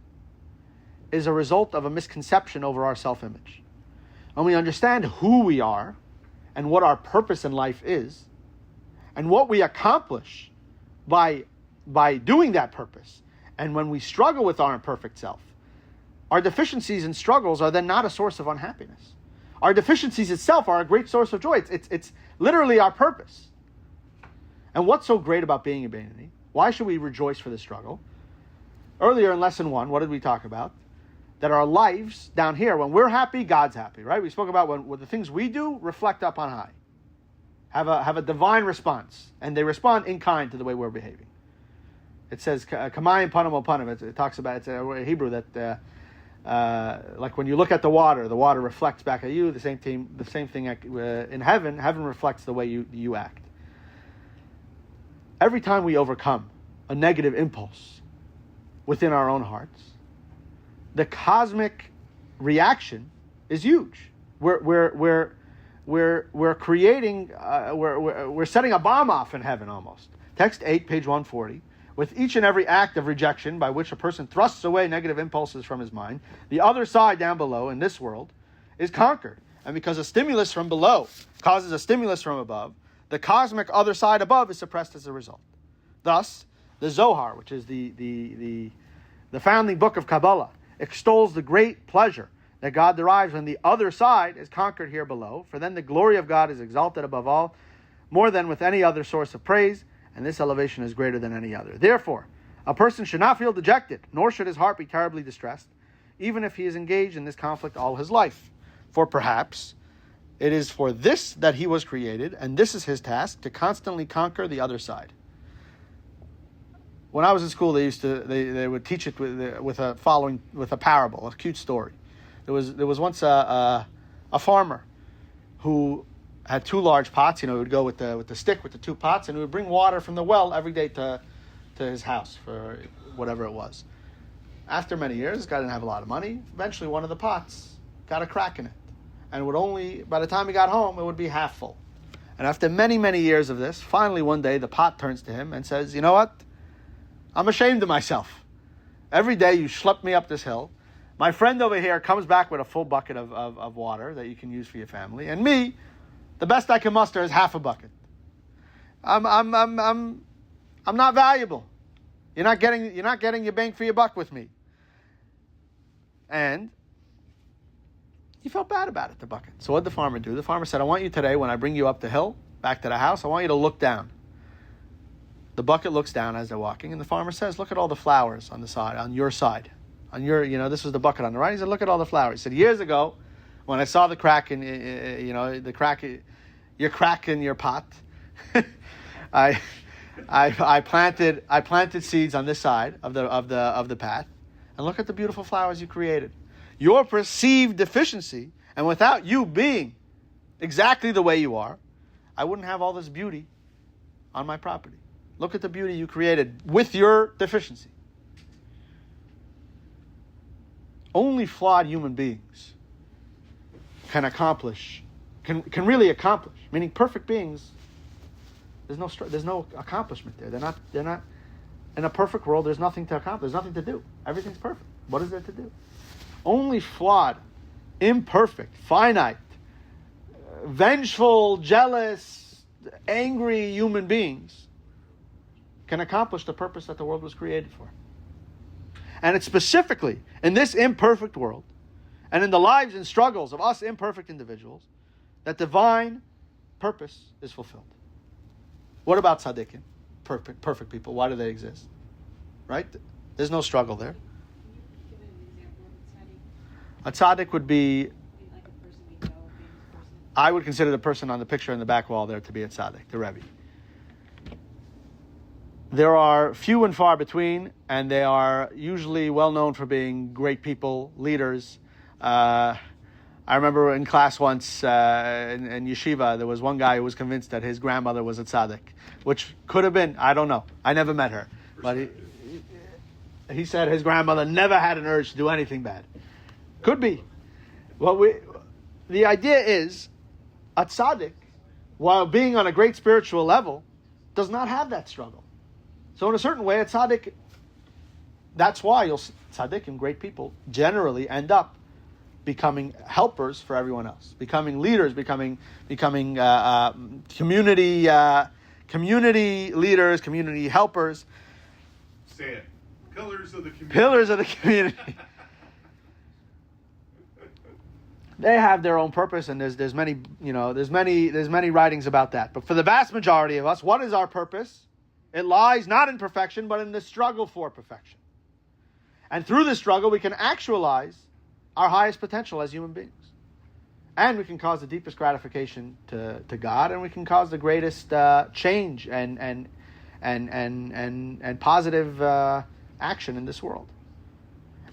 is a result of a misconception over our self-image. When we understand who we are and what our purpose in life is, and what we accomplish by doing that purpose, and when we struggle with our imperfect self, our deficiencies and struggles are then not a source of unhappiness. Our deficiencies itself are a great source of joy. It's literally our purpose. And what's so great about being a Beinoni? Why should we rejoice for the struggle? Earlier in lesson 1, what did we talk about? That our lives down here, when we're happy, God's happy, right? We spoke about when the things we do reflect up on high. Have a divine response, and they respond in kind to the way we're behaving. It says, Kamayim panim al panim. It talks about, it's a Hebrew that, like when you look at the water reflects back at you. The same thing in heaven reflects the way you act. Every time we overcome a negative impulse within our own hearts, the cosmic reaction is huge. We're creating, we're setting a bomb off in heaven almost. Text 8, page 140. With each and every act of rejection by which a person thrusts away negative impulses from his mind, the other side down below in this world is conquered. And because a stimulus from below causes a stimulus from above, the cosmic other side above is suppressed as a result. Thus, the Zohar, which is the founding book of Kabbalah, extols the great pleasure that God derives when the other side is conquered here below. For then the glory of God is exalted above all, more than with any other source of praise, and this elevation is greater than any other. Therefore, a person should not feel dejected, nor should his heart be terribly distressed, even if he is engaged in this conflict all his life. For perhaps it is for this that he was created, and this is his task, to constantly conquer the other side. When I was in school, they would teach it with a parable, a cute story. There was once a farmer who had two large pots. He would go with the stick with the two pots, and he would bring water from the well every day to his house for whatever it was. After many years, this guy didn't have a lot of money. Eventually, one of the pots got a crack in it, and by the time he got home, it would be half full. And after many, many years of this, finally one day the pot turns to him and says, "You know what? I'm ashamed of myself. Every day you schlep me up this hill. My friend over here comes back with a full bucket of water that you can use for your family, and me, the best I can muster is half a bucket. I'm not valuable. You're not getting your bang for your buck with me." And he felt bad about it, the bucket. So what did the farmer do? The farmer said, "I want you today, when I bring you up the hill, back to the house, I want you to look down." The bucket looks down as they're walking, and the farmer says, "Look at all the flowers on the side, on your side. This was the bucket on the right." He said, "Look at all the flowers." He said, "Years ago, when I saw the crack in, your crack in your pot, I planted seeds on this side of the path, and look at the beautiful flowers you created. Your perceived deficiency, and without you being exactly the way you are, I wouldn't have all this beauty on my property. Look at the beauty you created with your deficiency." Only flawed human beings can really accomplish. Meaning, perfect beings, there's no accomplishment there. They're not in a perfect world. There's nothing to accomplish. There's nothing to do. Everything's perfect. What is there to do? Only flawed, imperfect, finite, vengeful, jealous, angry human beings can accomplish the purpose that the world was created for. And it's specifically in this imperfect world and in the lives and struggles of us imperfect individuals that divine purpose is fulfilled. What about tzaddikim? Perfect people. Why do they exist? Right? There's no struggle there. Can you give an example of A tzaddik would be, like a person we know, a famous person? I would consider the person on the picture in the back wall there to be a tzaddik, the Rebbe. There are few and far between, and they are usually well known for being great people, leaders. I remember in class once in yeshiva, there was one guy who was convinced that his grandmother was a tzaddik, which could have been, I don't know. I never met her. But he said his grandmother never had an urge to do anything bad. Could be. The idea is, a tzaddik, while being on a great spiritual level, does not have that struggle. So in a certain way, a tzaddik, that's why tzaddikim, great people, generally end up becoming helpers for everyone else, becoming leaders, becoming community leaders, community helpers. Say it. Pillars of the community. Pillars of the community. They have their own purpose, and there's many writings about that. But for the vast majority of us, what is our purpose? It lies not in perfection, but in the struggle for perfection. And through this struggle, we can actualize our highest potential as human beings. And we can cause the deepest gratification to God, and we can cause the greatest change and positive action in this world.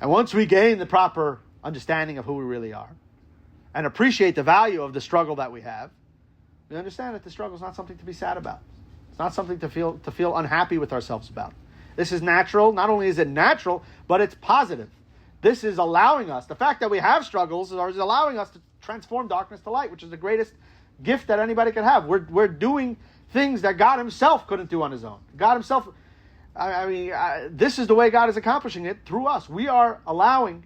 And once we gain the proper understanding of who we really are, and appreciate the value of the struggle that we have, we understand that the struggle is not something to be sad about. It's not something to feel unhappy with ourselves about. This is natural. Not only is it natural, but it's positive. This is allowing us, the fact that we have struggles is allowing us to transform darkness to light, which is the greatest gift that anybody can have. We're doing things that God himself couldn't do on his own. God himself, this is the way God is accomplishing it through us. We are allowing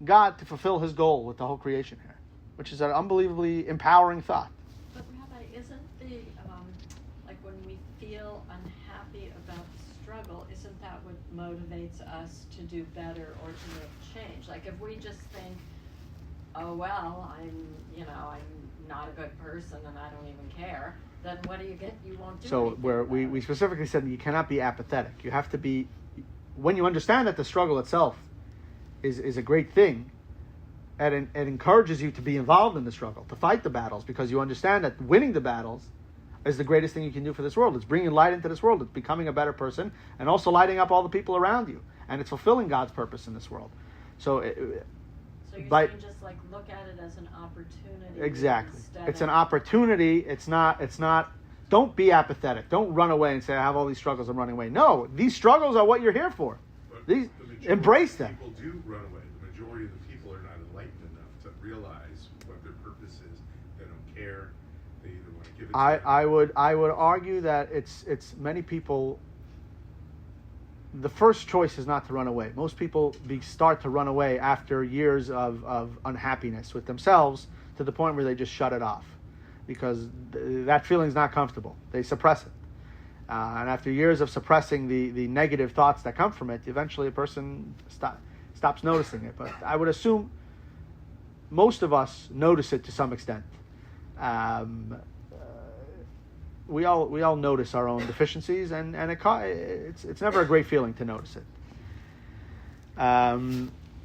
God to fulfill his goal with the whole creation here, which is an unbelievably empowering thought. But Rabbi, isn't the, like when we feel unhappy about the struggle, isn't that what motivates us to do better or to make change? Like if we just think, oh well, I'm not a good person and I don't even care, then what do you get? You won't do So anything where about we it. specifically said you cannot be apathetic. You have to be, when you understand that the struggle itself is a great thing, and it encourages you to be involved in the struggle, to fight the battles, because you understand that winning the battles is the greatest thing you can do for this world. It's bringing light into this world. It's becoming a better person, and also lighting up all the people around you. And it's fulfilling God's purpose in this world. So So you're by, saying just like look at it as an opportunity. exactly. instead It's of- an opportunity. It's not, don't be apathetic. Don't run away and say, I have all these struggles, I'm running away. No, these struggles are what you're here for. But These, the majority embrace of them. People do run away. The majority of the people are not enlightened enough to realize what their purpose is. They don't care. They either want to give it to I would argue that it's many people. The first choice is not to run away. Most people start to run away after years of unhappiness with themselves, to the point where they just shut it off, because that feeling is not comfortable. They suppress it, and after years of suppressing the negative thoughts that come from it, eventually a person stops noticing it. But I would assume most of us notice it to some extent. We all notice our own deficiencies, and it's never a great feeling to notice it. We're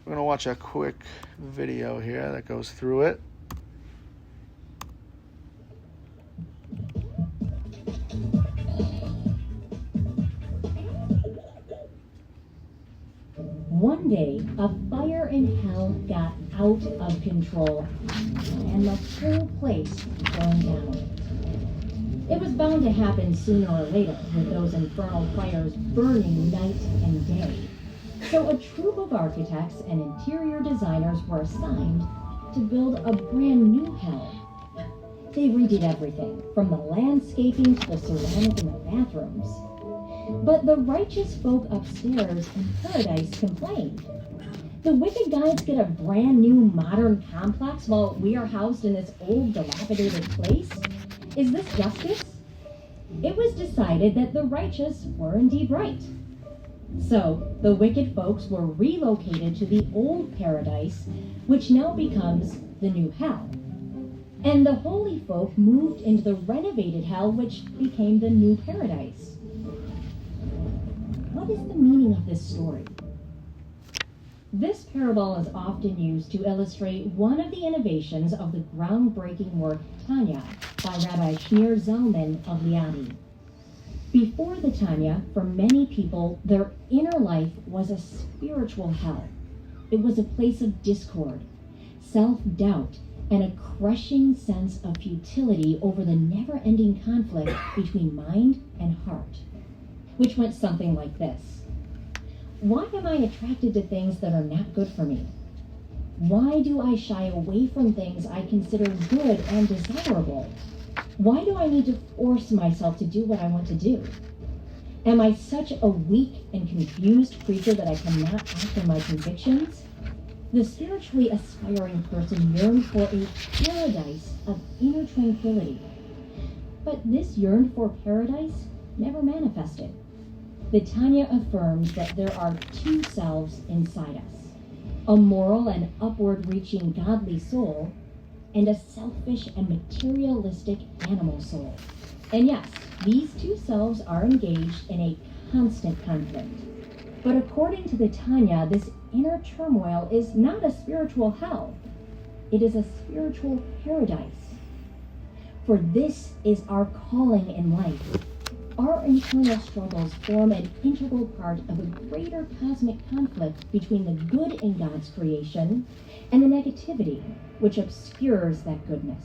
going to watch a quick video here that goes through it. One day, a fire in hell got out of control, and the whole place burned down. It was bound to happen sooner or later, with those infernal fires burning night and day. So a troupe of architects and interior designers were assigned to build a brand new hell. They redid everything, from the landscaping to the ceramic in the bathrooms. But the righteous folk upstairs in paradise complained. The wicked guys get a brand new modern complex while we are housed in this old dilapidated place? Is this justice? It was decided that the righteous were indeed right. So the wicked folks were relocated to the old paradise, which now becomes the new hell. And the holy folk moved into the renovated hell, which became the new paradise. What is the meaning of this story? This parable is often used to illustrate one of the innovations of the groundbreaking work Tanya by Rabbi Shneur Zalman of Liadi. Before the Tanya, for many people, their inner life was a spiritual hell. It was a place of discord, self-doubt, and a crushing sense of futility over the never-ending conflict between mind and heart, which went something like this. Why am I attracted to things that are not good for me? Why do I shy away from things I consider good and desirable? Why do I need to force myself to do what I want to do? Am I such a weak and confused creature that I cannot act on my convictions? The spiritually aspiring person yearned for a paradise of inner tranquility. But this yearned for paradise never manifested. The Tanya affirms that there are two selves inside us, a moral and upward-reaching godly soul, and a selfish and materialistic animal soul. And yes, these two selves are engaged in a constant conflict. But according to the Tanya, this inner turmoil is not a spiritual hell. It is a spiritual paradise. For this is our calling in life. Our internal struggles form an integral part of a greater cosmic conflict between the good in God's creation and the negativity which obscures that goodness.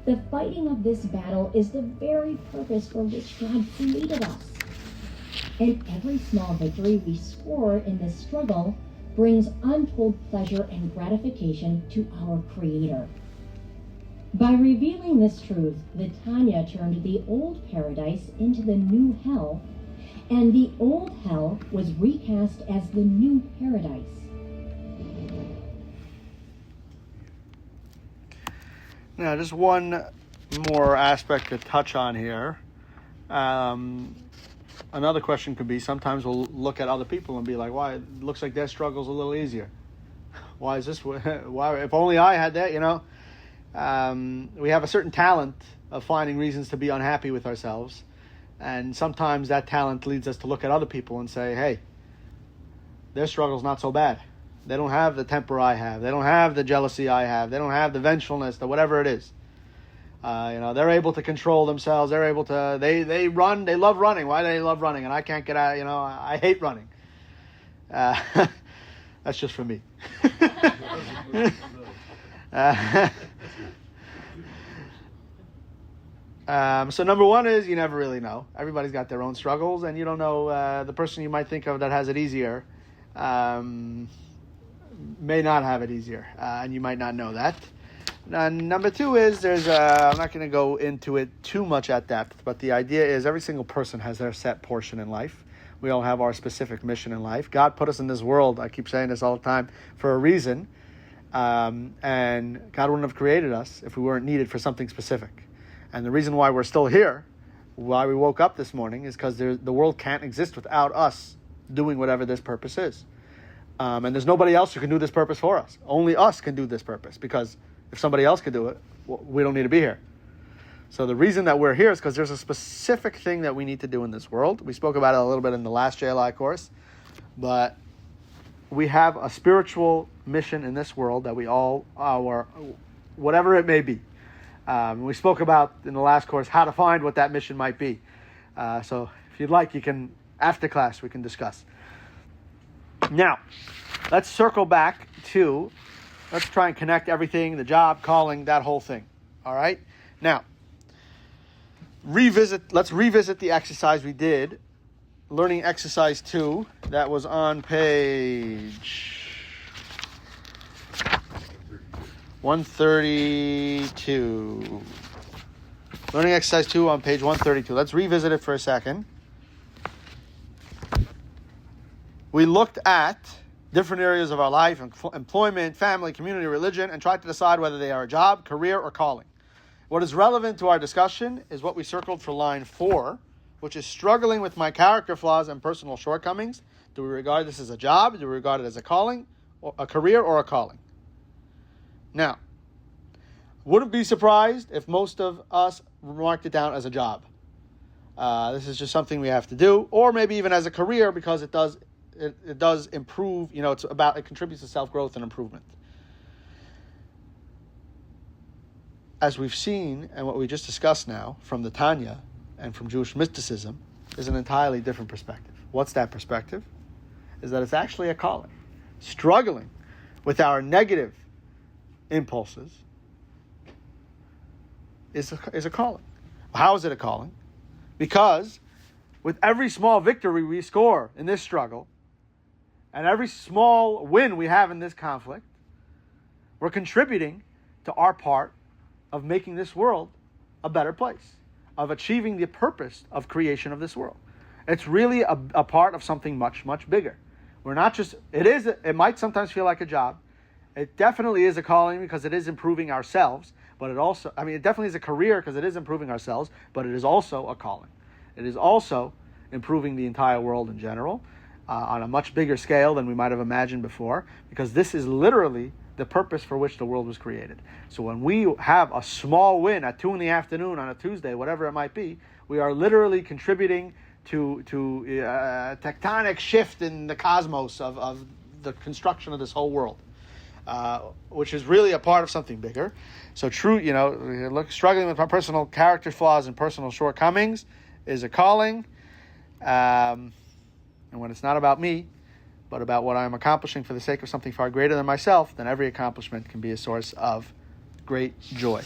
The fighting of this battle is the very purpose for which God created us. And every small victory we score in this struggle brings untold pleasure and gratification to our Creator. By revealing this truth, the Tanya turned the old paradise into the new hell, and the old hell was recast as the new paradise. Now, just one more aspect to touch on here. another question could be, sometimes we'll look at other people and be like, why, it looks like their struggle's a little easier. Why is this, why, if only I had that, we have a certain talent of finding reasons to be unhappy with ourselves. And sometimes that talent leads us to look at other people and say, hey, their struggle's not so bad. They don't have the temper I have. They don't have the jealousy I have. They don't have the vengefulness, the whatever it is. They're able to control themselves. They're able to, they run, they love running. Why do they love running? And I can't get out, I hate running. That's just for me. So number one is you never really know. Everybody's got their own struggles, and you don't know the person you might think of that has it easier may not have it easier, and you might not know that. And number two is I'm not going to go into it too much at depth, but the idea is every single person has their set portion in life. We all have our specific mission in life. God put us in this world, I keep saying this all the time, for a reason. And God wouldn't have created us if we weren't needed for something specific. And the reason why we're still here, why we woke up this morning, is because the world can't exist without us doing whatever this purpose is. And there's nobody else who can do this purpose for us. Only us can do this purpose, because if somebody else could do it, we don't need to be here. So the reason that we're here is because there's a specific thing that we need to do in this world. We spoke about it a little bit in the last JLI course, but we have a spiritual mission in this world that we all, whatever it may be. We spoke about in the last course how to find what that mission might be. So if you'd like, you can, after class, we can discuss. Now, let's circle back to, let's try and connect everything, the job, calling, that whole thing. All right? Now, let's revisit the exercise we did, learning exercise 2, that was on page 132. Learning exercise 2 on page 132. Let's revisit it for a second. We looked at different areas of our life, employment, family, community, religion, and tried to decide whether they are a job, career, or calling. What is relevant to our discussion is what we circled for line 4, which is struggling with my character flaws and personal shortcomings. Do we regard this as a job? Do we regard it as a calling, or a career, or a calling? Now, wouldn't be surprised if most of us marked it down as a job. This is just something we have to do, or maybe even as a career, because it does improve, it contributes to self-growth and improvement. As we've seen, and what we just discussed now from the Tanya and from Jewish mysticism, is an entirely different perspective. What's that perspective? Is that it's actually a calling. Struggling with our negative impulses is a calling. How is it a calling? Because with every small victory we score in this struggle, and every small win we have in this conflict, we're contributing to our part of making this world a better place, of achieving the purpose of creation of this world. It's really a part of something much, much bigger. We're not just, it might sometimes feel like a job. It definitely is a calling because it is improving ourselves, but it definitely is a career because it is improving ourselves, but it is also a calling. It is also improving the entire world in general, on a much bigger scale than we might have imagined before, because this is literally the purpose for which the world was created. So when we have a small win at 2 p.m. on a Tuesday, whatever it might be, we are literally contributing to a tectonic shift in the cosmos of the construction of this whole world, which is really a part of something bigger. So struggling with my personal character flaws and personal shortcomings is a calling. And when it's not about me, but about what I'm accomplishing for the sake of something far greater than myself, then every accomplishment can be a source of great joy.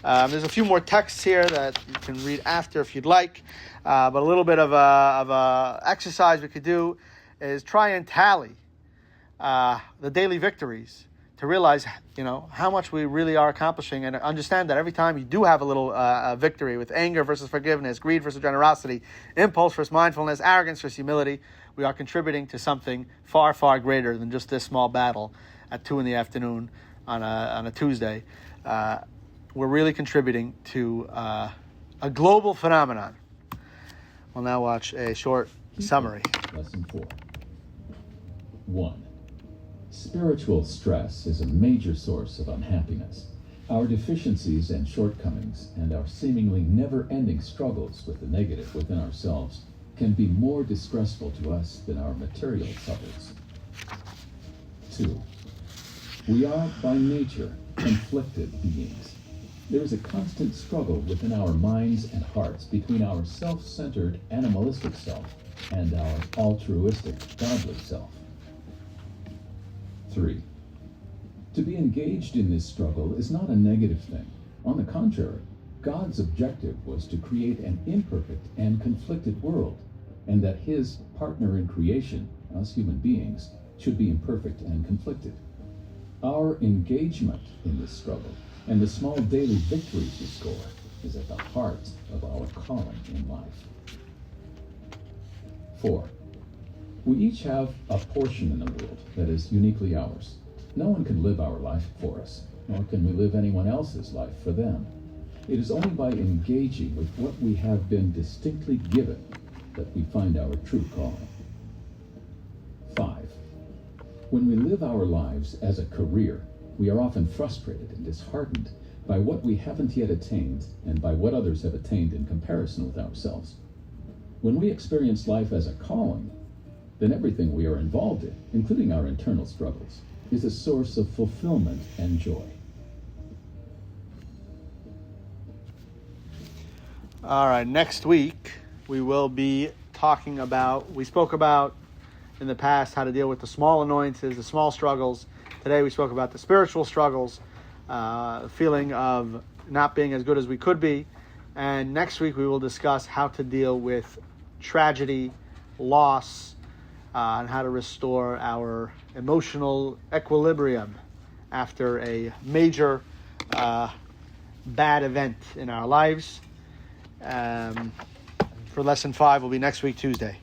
There's a few more texts here that you can read after if you'd like, but a little bit of a exercise we could do is try and tally the daily victories to realize, how much we really are accomplishing, and understand that every time you do have a little victory with anger versus forgiveness, greed versus generosity, impulse versus mindfulness, arrogance versus humility, we are contributing to something far, far greater than just this small battle at 2 p.m. on a Tuesday. We're really contributing to a global phenomenon. We'll now watch a short summary. Lesson 4. 1. Spiritual stress is a major source of unhappiness. Our deficiencies and shortcomings and our seemingly never-ending struggles with the negative within ourselves can be more distressful to us than our material troubles. 2. We are, by nature, conflicted beings. There is a constant struggle within our minds and hearts between our self-centered animalistic self and our altruistic godly self. 3. To be engaged in this struggle is not a negative thing. On the contrary, God's objective was to create an imperfect and conflicted world, and that his partner in creation, us human beings, should be imperfect and conflicted. Our engagement in this struggle and the small daily victories we score is at the heart of our calling in life. 4. We each have a portion in the world that is uniquely ours. No one can live our life for us, nor can we live anyone else's life for them. It is only by engaging with what we have been distinctly given that we find our true calling. 5. When we live our lives as a career, we are often frustrated and disheartened by what we haven't yet attained and by what others have attained in comparison with ourselves. When we experience life as a calling, then everything we are involved in, including our internal struggles, is a source of fulfillment and joy. All right, next week we will be talking about, we spoke about in the past how to deal with the small annoyances, the small struggles. Today we spoke about the spiritual struggles, feeling of not being as good as we could be. And next week we will discuss how to deal with tragedy, loss, and how to restore our emotional equilibrium after a major bad event in our lives. For lesson 5 will be next week, Tuesday.